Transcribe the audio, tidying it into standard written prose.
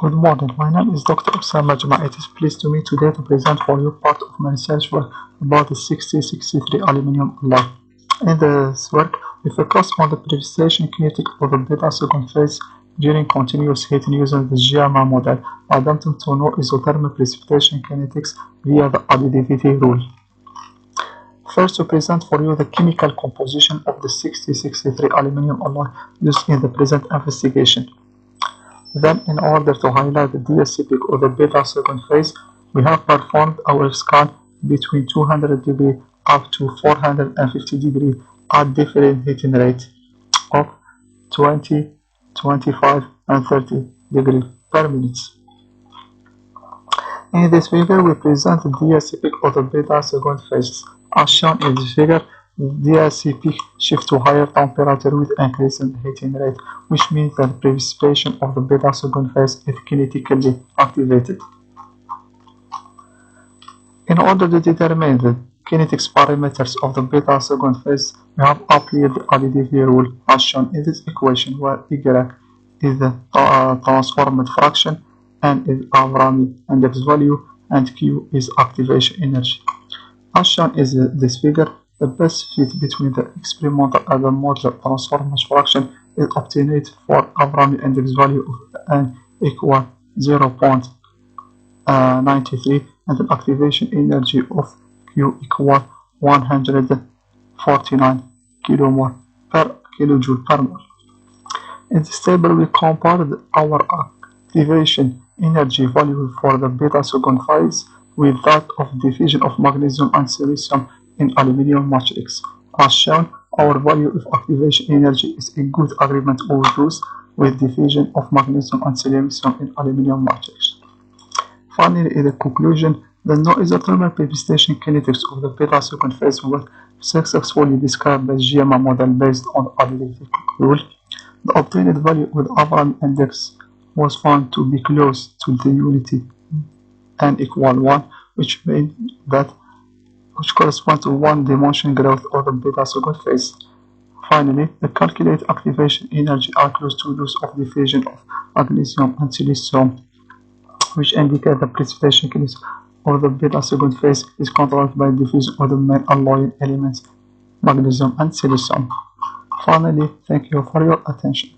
Good morning, my name is Dr. Osama Jama. It is pleased to me today to present for you part of my research work about the 6063 aluminum alloy. In this work, we focus on the precipitation kinetic of the beta second phase during continuous heating using the JAMA model, attempting to know isothermal precipitation kinetics via the additivity rule. First, to present for you the chemical composition of the 6063 aluminum alloy used in the present investigation. Then, in order to highlight the DSC peak or the beta second phase, we have performed our scan between 200 degree up to 450 degree at different heating rates of 20, 25, and 30 degree per minute. In this figure, we present the DSC peak of the beta second phase. As shown in this figure, DSC peak shifts to higher temperature with increase in heating rate, which means that precipitation of the beta second phase is kinetically activated. In order to determine the kinetics parameters of the beta second phase, we have applied the additivity rule as shown in this equation, where Y is the transformed fraction, N is Avrami index value, and Q is activation energy. As shown in this figure, the best fit between the experimental and the modular transformed fraction is obtained for Avrami index value of N equal 0.93 and the activation energy of Q equal 149 kilomole per kilojoule per mole. In this table, we compared our activation energy value for the beta second phase with that of diffusion of magnesium and silicium in aluminum matrix. As shown, our value of activation energy is a good agreement with those with diffusion of magnesium and silicium in aluminum matrix. Finally, in the conclusion, the no isothermal precipitation kinetics of the beta second phase were successfully described by JAMA model based on additivity rule. The obtained value with Avrami index was found to be close to the unity N equal 1, which corresponds to 1 dimension growth of the beta second phase. Finally, the calculated activation energy are close to those of diffusion of magnesium and silicium, which indicate the precipitation kinetics of the beta second phase is controlled by diffusion of the main alloying elements, magnesium and silicium. Finally, thank you for your attention.